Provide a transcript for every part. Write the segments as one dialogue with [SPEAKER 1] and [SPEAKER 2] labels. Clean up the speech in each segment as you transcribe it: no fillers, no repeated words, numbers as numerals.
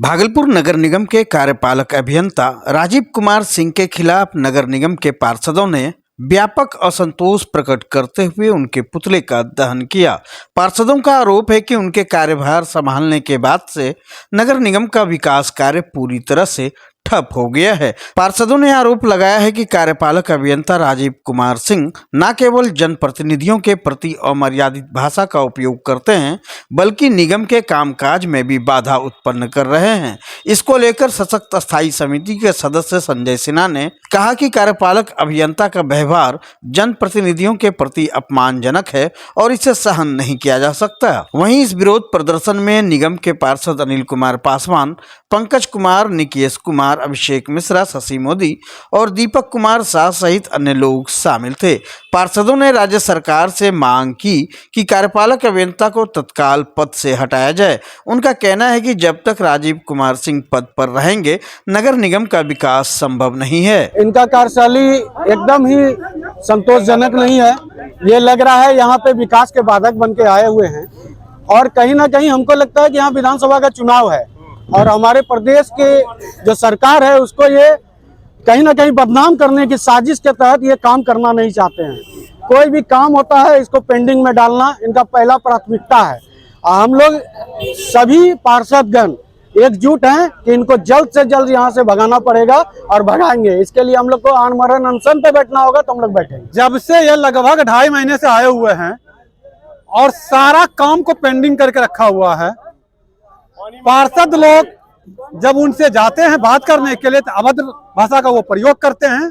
[SPEAKER 1] भागलपुर नगर निगम के कार्यपालक अभियंता राजीव कुमार सिंह के खिलाफ नगर निगम के पार्षदों ने व्यापक असंतोष प्रकट करते हुए उनके पुतले का दहन किया। पार्षदों का आरोप है कि उनके कार्यभार संभालने के बाद से नगर निगम का विकास कार्य पूरी तरह से ठप हो गया है। पार्षदों ने आरोप लगाया है कि कार्यपालक अभियंता राजीव कुमार सिंह न केवल जनप्रतिनिधियों के प्रति अमर्यादित भाषा का उपयोग करते हैं, बल्कि निगम के कामकाज में भी बाधा उत्पन्न कर रहे हैं। इसको लेकर सशक्त स्थायी समिति के सदस्य संजय सिन्हा ने कहा कि कार्यपालक अभियंता का व्यवहार जनप्रतिनिधियों के प्रति अपमानजनक है और इसे सहन नहीं किया जा सकता। वहीं इस विरोध प्रदर्शन में निगम के पार्षद अनिल कुमार पासवान, पंकज कुमार, निकेश कुमार, अभिषेक मिश्रा, शशि मोदी और दीपक कुमार शाह सहित अन्य लोग शामिल थे। पार्षदों ने राज्य सरकार से मांग की कि कार्यपालक अभियंता को तत्काल पद से हटाया जाए। उनका कहना है कि जब तक राजीव कुमार सिंह पद पर रहेंगे, नगर निगम का विकास संभव नहीं है।
[SPEAKER 2] इनका कार्यशैली एकदम ही संतोषजनक नहीं है। ये लग रहा है यहाँ पे विकास के बाधक बन के आए हुए हैं और कहीं ना कहीं हमको लगता है कि यहाँ विधानसभा का चुनाव है और हमारे प्रदेश के जो सरकार है उसको ये कहीं ना कहीं बदनाम करने की साजिश के तहत ये काम करना नहीं चाहते हैं। कोई भी काम होता है इसको पेंडिंग में डालना इनका पहला प्राथमिकता है। हम लोग सभी पार्षदगण एकजुट हैं कि इनको जल्द से जल्द यहाँ से भगाना पड़ेगा और भगाएंगे। इसके लिए हम लोग को आमरण अनशन पे बैठना होगा तो हम लोग बैठेंगे। जब से ये लगभग 2.5 महीने से आए हुए हैं और सारा काम को पेंडिंग करके रखा हुआ है। पार्षद लोग जब उनसे जाते हैं बात करने के लिए तो अभद्र भाषा का वो प्रयोग करते हैं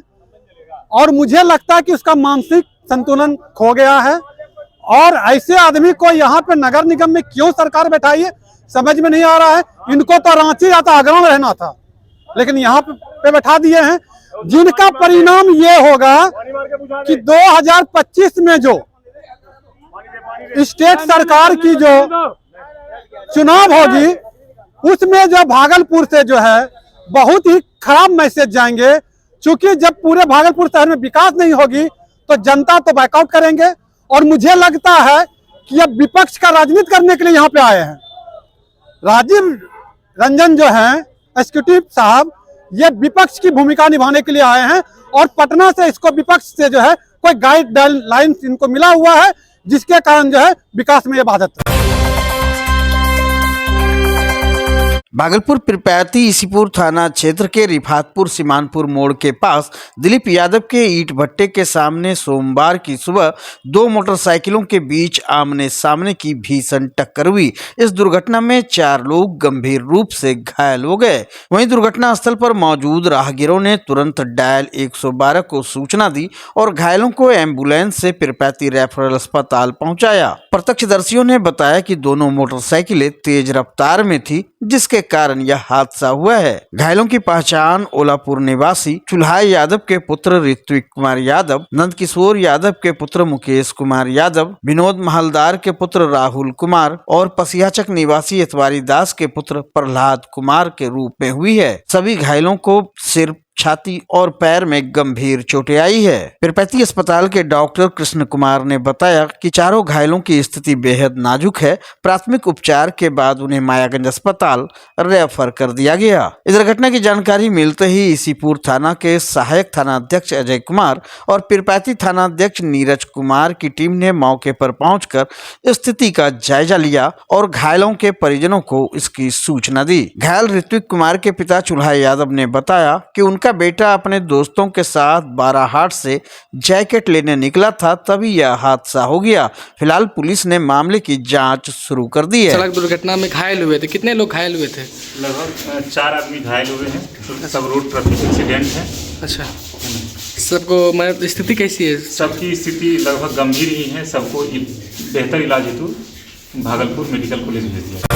[SPEAKER 2] और मुझे लगता है कि उसका मानसिक संतुलन खो गया है और ऐसे आदमी को यहाँ पे नगर निगम में क्यों सरकार बैठाई है समझ में नहीं आ रहा है। इनको तो रांची या तो आगरा में रहना था, लेकिन यहाँ पे बैठा दिए हैं, जिनका परिणाम ये होगा कि 2025 में जो स्टेट सरकार की जो चुनाव होगी उसमें जो भागलपुर से जो है बहुत ही खराब मैसेज जाएंगे। क्योंकि जब पूरे भागलपुर शहर में विकास नहीं होगी तो जनता तो बैकआउट करेंगे और मुझे लगता है कि अब विपक्ष का राजनीति करने के लिए यहाँ पे आए हैं। राजीव रंजन जो हैं एग्जीक्यूटिव साहब, ये विपक्ष की भूमिका निभाने के लिए आए हैं और पटना से इसको विपक्ष से जो है कोई गाइडलाइन इनको मिला हुआ है जिसके कारण जो है विकास में ये बाधित है।
[SPEAKER 1] भागलपुर पिरपैती इसीपुर थाना क्षेत्र के रिफातपुर सीमानपुर मोड़ के पास दिलीप यादव के ईंट भट्टे के सामने सोमवार की सुबह 2 मोटरसाइकिलों के बीच आमने सामने की भीषण टक्कर हुई। इस दुर्घटना में 4 लोग गंभीर रूप से घायल हो गए। वहीं दुर्घटना स्थल पर मौजूद राहगीरों ने तुरंत डायल 112 को सूचना दी और घायलों को एम्बुलेंस से पिरपैती रेफरल अस्पताल पहुंचाया। प्रत्यक्षदर्शियों ने बताया कि दोनों मोटरसाइकिलें तेज रफ्तार में थी, जिसके कारण यह हादसा हुआ है। घायलों की पहचान ओलापुर निवासी चुल्हाय यादव के पुत्र ऋत्विक कुमार यादव, नंदकिशोर यादव के पुत्र मुकेश कुमार यादव, विनोद महलदार के पुत्र राहुल कुमार और पसियाचक निवासी इतवारी दास के पुत्र प्रहलाद कुमार के रूप में हुई है। सभी घायलों को सिर, छाती और पैर में गंभीर चोटें आई है। पिरपैती अस्पताल के डॉक्टर कृष्ण कुमार ने बताया कि चारों घायलों की स्थिति बेहद नाजुक है। प्राथमिक उपचार के बाद उन्हें मायागंज अस्पताल रेफर कर दिया गया। इस घटना की जानकारी मिलते ही इसीपुर थाना के सहायक थाना अध्यक्ष अजय कुमार और पिरपैती थाना अध्यक्ष नीरज कुमार की टीम ने मौके पर पहुंचकर स्थिति का जायजा लिया और घायलों के परिजनों को इसकी सूचना दी। घायल ऋत्विक कुमार के पिता चुल्हाय यादव ने बताया कि उनका बेटा अपने दोस्तों के साथ बाराहाट से जैकेट लेने निकला था, तभी यह हादसा हो गया। फिलहाल पुलिस ने मामले की जांच शुरू कर दी है।
[SPEAKER 3] सड़क दुर्घटना में घायल हुए थे, कितने लोग घायल हुए थे?
[SPEAKER 4] लगभग 4 आदमी घायल हुए हैं। सब रोड ट्रैफिक एक्सीडेंट है।
[SPEAKER 3] अच्छा, सबको मतलब स्थिति कैसी है?
[SPEAKER 4] सबकी स्थिति लगभग गंभीर ही है। सबको बेहतर इलाज हेतु भागलपुर मेडिकल कॉलेज भेज दिया।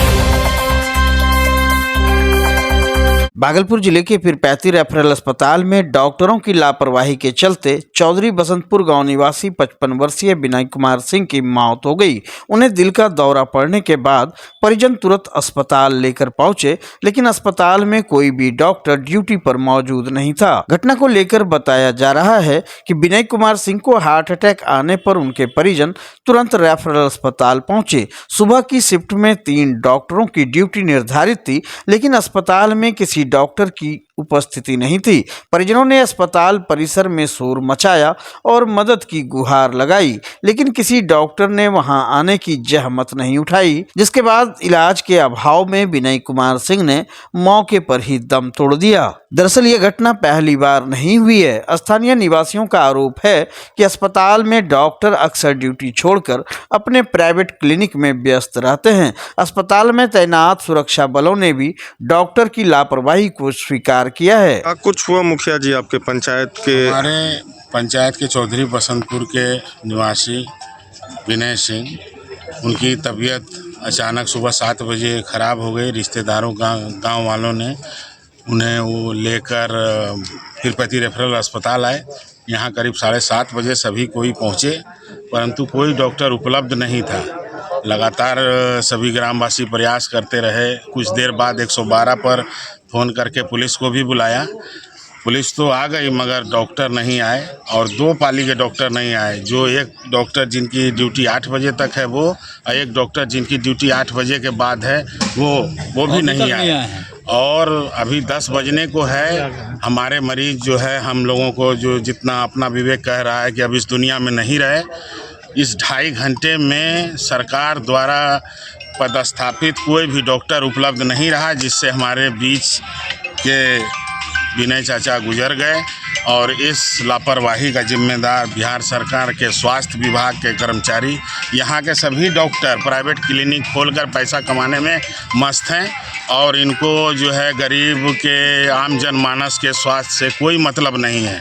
[SPEAKER 1] भागलपुर जिले के पीरपैंती रेफरल अस्पताल में डॉक्टरों की लापरवाही के चलते चौधरी बसंतपुर गांव निवासी 55 वर्षीय विनय कुमार सिंह की मौत हो गई। उन्हें दिल का दौरा पड़ने के बाद परिजन तुरंत अस्पताल लेकर पहुंचे, लेकिन अस्पताल में कोई भी डॉक्टर ड्यूटी पर मौजूद नहीं था। घटना को लेकर बताया जा रहा है कि विनय कुमार सिंह को हार्ट अटैक आने पर उनके परिजन तुरंत रेफरल अस्पताल पहुंचे। सुबह की शिफ्ट में 3 डॉक्टरों की ड्यूटी निर्धारित थी, लेकिन अस्पताल में किसी डॉक्टर की उपस्थिति नहीं थी। परिजनों ने अस्पताल परिसर में शोर मचाया और मदद की गुहार लगाई, लेकिन किसी डॉक्टर ने वहां आने की जहमत नहीं उठाई, जिसके बाद इलाज के अभाव में विनय कुमार सिंह ने मौके पर ही दम तोड़ दिया। दरअसल ये घटना पहली बार नहीं हुई है। स्थानीय निवासियों का आरोप है कि अस्पताल में डॉक्टर अक्सर ड्यूटी छोड़कर अपने प्राइवेट क्लिनिक में व्यस्त रहते हैं। अस्पताल में तैनात सुरक्षा बलों ने भी डॉक्टर की लापरवाही को स्वीकार किया है।
[SPEAKER 5] कुछ हुआ मुखिया जी आपके पंचायत के?
[SPEAKER 6] हमारे पंचायत के चौधरी बसंतपुर के निवासी विनय सिंह, उनकी तबीयत अचानक सुबह 7 बजे ख़राब हो गई। रिश्तेदारों गांव वालों ने उन्हें वो लेकर पीरपैंती रेफरल अस्पताल आए। यहाँ करीब 7:30 बजे सभी कोई पहुँचे, परंतु कोई डॉक्टर उपलब्ध नहीं था। लगातार सभी ग्रामवासी प्रयास करते रहे। कुछ देर बाद 112 पर फ़ोन करके पुलिस को भी बुलाया। पुलिस तो आ गई मगर डॉक्टर नहीं आए, और 2 पाली के डॉक्टर नहीं आए। जो एक डॉक्टर जिनकी ड्यूटी 8 बजे तक है वो, और एक डॉक्टर जिनकी ड्यूटी 8 बजे के बाद है वो भी नहीं आए। और अभी 10 बजने को है। हमारे मरीज जो है, हम लोगों को जो जितना अपना विवेक कह रहा है कि अब इस दुनिया में नहीं रहे। इस 2.5 घंटे में सरकार द्वारा पदस्थापित कोई भी डॉक्टर उपलब्ध नहीं रहा, जिससे हमारे बीच के विनय चाचा गुजर गए। और इस लापरवाही का जिम्मेदार बिहार सरकार के स्वास्थ्य विभाग के कर्मचारी, यहाँ के सभी डॉक्टर प्राइवेट क्लिनिक खोलकर पैसा कमाने में मस्त हैं, और इनको जो है गरीब के आम जनमानस के स्वास्थ्य से कोई मतलब नहीं है।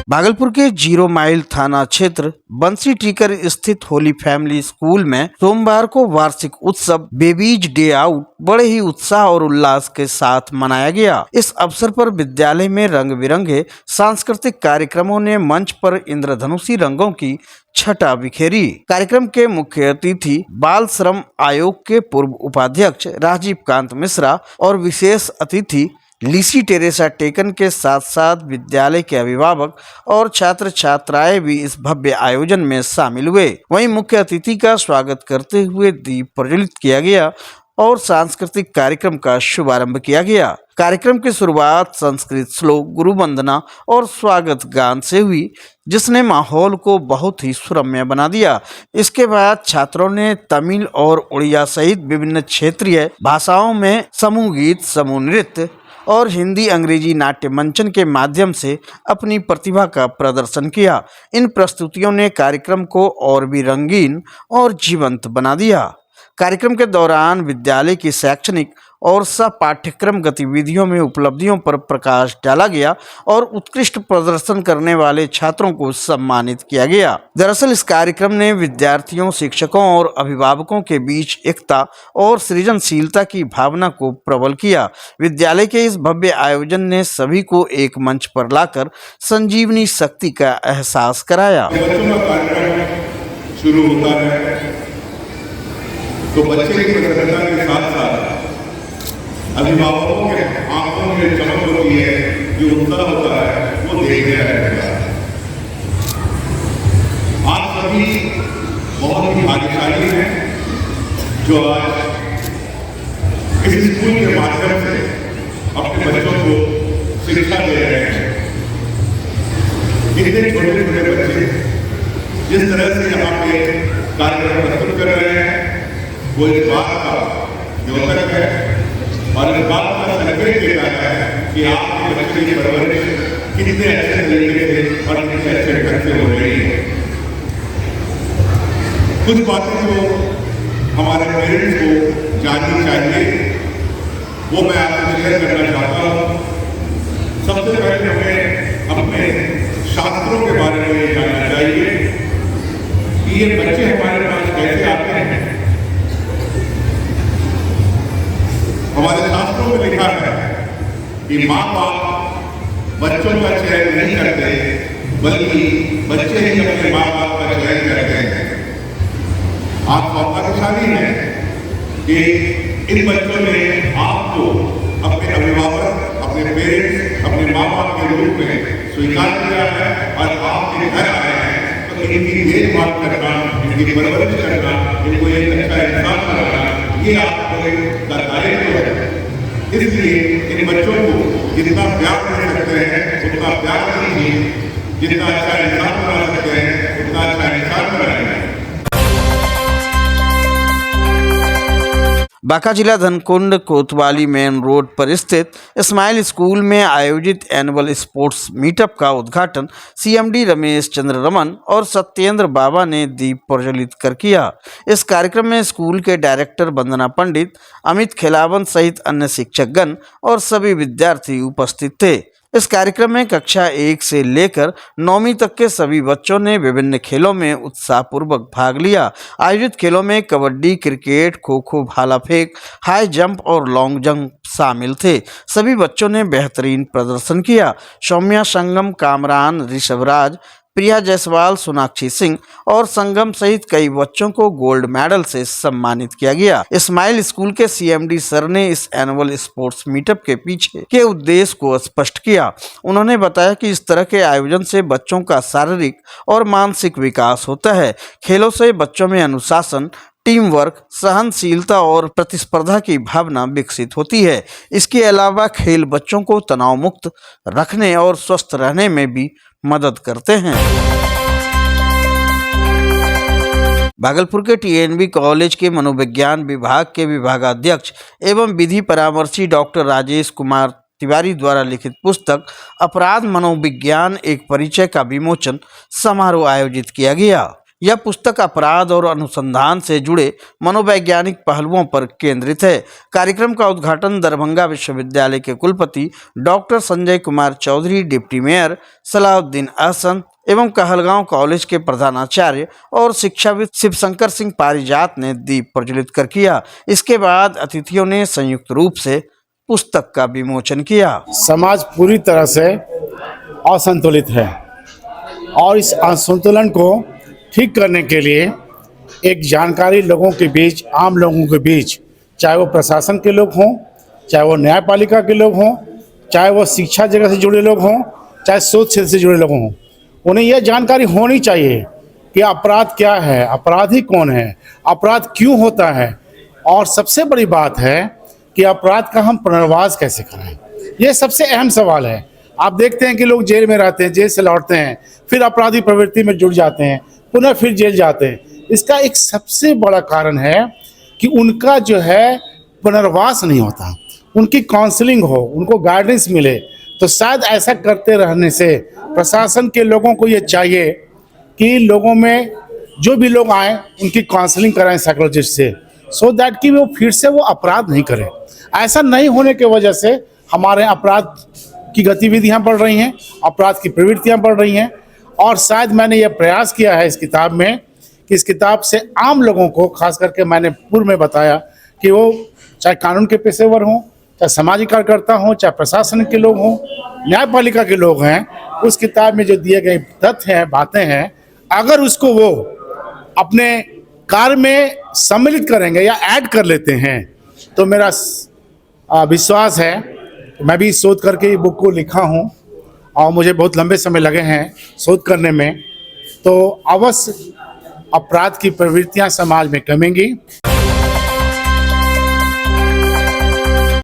[SPEAKER 1] भागलपुर के 0 माइल थाना क्षेत्र बंसी टीकर स्थित होली फैमिली स्कूल में सोमवार को वार्षिक उत्सव बेबीज डे आउट बड़े ही उत्साह और उल्लास के साथ मनाया गया। इस अवसर पर विद्यालय में रंग बिरंगे सांस्कृतिक कार्यक्रमों ने मंच पर इंद्रधनुषी रंगों की छटा बिखेरी। कार्यक्रम के मुख्य अतिथि बाल श्रम आयोग के पूर्व उपाध्यक्ष राजीव कांत मिश्रा और विशेष अतिथि लिसी टेरेसा टेकन के साथ साथ विद्यालय के अभिभावक और छात्र छात्राएं भी इस भव्य आयोजन में शामिल हुए। वहीं मुख्य अतिथि का स्वागत करते हुए दीप प्रज्वलित किया गया और सांस्कृतिक कार्यक्रम का शुभारंभ किया गया। कार्यक्रम की शुरुआत संस्कृत श्लोक, गुरु वंदना और स्वागत गान से हुई, जिसने माहौल को बहुत ही सुरम्य बना दिया। इसके बाद छात्रों ने तमिल और उड़िया सहित विभिन्न क्षेत्रीय भाषाओं में समूह गीत, समूह नृत्य और हिंदी अंग्रेजी नाट्य मंचन के माध्यम से अपनी प्रतिभा का प्रदर्शन किया। इन प्रस्तुतियों ने कार्यक्रम को और भी रंगीन और जीवंत बना दिया। कार्यक्रम के दौरान विद्यालय की शैक्षणिक और सह पाठ्यक्रम गतिविधियों में उपलब्धियों पर प्रकाश डाला गया और उत्कृष्ट प्रदर्शन करने वाले छात्रों को सम्मानित किया गया। दरअसल इस कार्यक्रम ने विद्यार्थियों, शिक्षकों और अभिभावकों के बीच एकता और सृजनशीलता की भावना को प्रबल किया। विद्यालय के इस भव्य आयोजन ने सभी को एक मंच पर लाकर संजीवनी शक्ति का एहसास कराया।
[SPEAKER 7] शुरू होता है तो बच्चे की प्रसन्नता के साथ साथ अभिभावकों के आंखों में चमक होती है, जो उत्साह होता है वो देखने आएगा। आप सभी बहुत ही भाग्यशाली हैं जो आज इस स्कूल के माध्यम से अपने बच्चों को शिक्षा दे रहे हैं। इतने छोटे छोटे बच्चे जिस तरह से यहाँ पे कार्यक्रम प्रस्तुत कर रहे हैं, वो इस बात का द्योतक है और इस बात का संकेत देता है कि आपके बच्चे की परवरिश कितने अच्छे तरीके से और कितने अच्छे ढंग से हो रही है। कुछ बातें जो हमारे पेरेंट्स को जाननी चाहिए वो मैं आपसे शेयर करना चाहता हूँ। सबसे पहले हमें अपने शास्त्रों के बारे में जानना चाहिए कि ये बच्चे हमारे पास कैसे आते हैं। हमारे शास्त्रों में लिखा है कि माँ बाप बच्चों का चयन नहीं करते, बल्कि बच्चे ही अपने माँ बाप का चयन करते हैं। आप सौभाग्यशाली हैं कि इन बच्चों ने आपको अपने अभिभावक, अपने पेरेंट्स, अपने माँ बाप के रूप में स्वीकार किया है और आपके घर आए हैं। तो इनकी देखभाल करना, इनकी परवरिश करना, इनको एक अच्छा इंसान बनाना, ये आपको का दायित्व है। इसलिए इन बच्चों को जितना प्यार दे सकते हैं उतना प्यार दीजिए, जितना अच्छा इंसान बना सकते हैं उतना अच्छा इंसान बनाएंगे।
[SPEAKER 1] बांका जिला धनकुंड कोतवाली मेन रोड पर स्थित स्माइल स्कूल में आयोजित एनुअल स्पोर्ट्स मीटअप का उद्घाटन सीएमडी रमेश चंद्र रमन और सत्येंद्र बाबा ने दीप प्रज्वलित कर किया। इस कार्यक्रम में स्कूल के डायरेक्टर वंदना पंडित, अमित खिलावन सहित अन्य शिक्षकगण और सभी विद्यार्थी उपस्थित थे। इस कार्यक्रम में कक्षा 1 से लेकर 9वीं तक के सभी बच्चों ने विभिन्न खेलों में उत्साहपूर्वक भाग लिया। आयोजित खेलों में कबड्डी, क्रिकेट, खो खो, भाला फेंक, हाई जंप और लॉन्ग जंप शामिल थे। सभी बच्चों ने बेहतरीन प्रदर्शन किया। सौम्या संगम, कामरान, ऋषभराज, प्रिया जायसवाल, सोनाक्षी सिंह और संगम सहित कई बच्चों को गोल्ड मेडल से सम्मानित किया गया। स्माइल स्कूल के सीएमडी सर ने इस एनुअल स्पोर्ट्स मीटअप के पीछे के उद्देश्य को स्पष्ट किया। उन्होंने बताया कि इस तरह के आयोजन से बच्चों का शारीरिक और मानसिक विकास होता है। खेलों से बच्चों में अनुशासन, टीम वर्क, सहनशीलता और प्रतिस्पर्धा की भावना विकसित होती है। इसके अलावा खेल बच्चों को तनाव मुक्त रखने और स्वस्थ रहने में भी मदद करते हैं। भागलपुर के टीएनबी कॉलेज के मनोविज्ञान विभाग के विभागाध्यक्ष एवं विधि परामर्शी डॉक्टर राजेश कुमार तिवारी द्वारा लिखित पुस्तक अपराध मनोविज्ञान एक परिचय का विमोचन समारोह आयोजित किया गया। यह पुस्तक अपराध और अनुसंधान से जुड़े मनोवैज्ञानिक पहलुओं पर केंद्रित है। कार्यक्रम का उद्घाटन दरभंगा विश्वविद्यालय के कुलपति doctor Sanjay Kumar Chaudhary, deputy mayor Salauddin Ahsan एवं कहलगांव कॉलेज के प्रधानाचार्य और शिक्षाविद शिवशंकर सिंह पारिजात ने दीप प्रज्वलित कर किया। इसके बाद अतिथियों ने संयुक्त रूप से पुस्तक का विमोचन किया।
[SPEAKER 8] समाज पूरी तरह से असंतुलित है और इस असंतुलन को ठीक करने के लिए एक जानकारी लोगों के बीच, आम लोगों के बीच, चाहे वो प्रशासन के लोग हों, चाहे वो न्यायपालिका के लोग हों, चाहे वो शिक्षा जगह से जुड़े लोग हों, चाहे शोध क्षेत्र से जुड़े लोग हों, उन्हें यह जानकारी होनी चाहिए कि अपराध क्या है, अपराधी कौन है, अपराध क्यों होता है और सबसे बड़ी बात है कि अपराध का हम पुनर्वास कैसे करें। ये सबसे अहम सवाल है। आप देखते हैं कि लोग जेल में रहते हैं, जेल से लौटते हैं, फिर अपराधी प्रवृत्ति में जुड़ जाते हैं, पुनः फिर जेल जाते हैं। इसका एक सबसे बड़ा कारण है कि उनका जो है पुनर्वास नहीं होता, उनकी काउंसलिंग हो, उनको गाइडेंस मिले। तो शायद ऐसा करते रहने से प्रशासन के लोगों को ये चाहिए कि लोगों में जो भी लोग आए उनकी काउंसलिंग कराएं साइकोलॉजिस्ट से, सो दैट कि वो फिर से वो अपराध नहीं करें। ऐसा नहीं होने की वजह से हमारे अपराध की गतिविधियां बढ़ रही हैं, अपराध की प्रवृत्तियां बढ़ रही हैं। और शायद मैंने ये प्रयास किया है इस किताब में कि इस किताब से आम लोगों को, खास करके मैंने पूर्व में बताया कि वो चाहे कानून के पेशेवर हों, चाहे सामाजिक कार्यकर्ता हों, चाहे प्रशासन के लोग हों, न्यायपालिका के लोग हैं, उस किताब में जो दिए गए तथ्य हैं, बातें हैं, अगर उसको वो अपने कार्य में सम्मिलित करेंगे या ऐड कर लेते हैं तो मेरा विश्वास है, मैं भी शोध करके ये बुक को लिखा हूँ और मुझे बहुत लंबे समय लगे हैं शोध करने में, तो अवश्य अपराध की प्रवृत्तियां समाज में कमेंगी।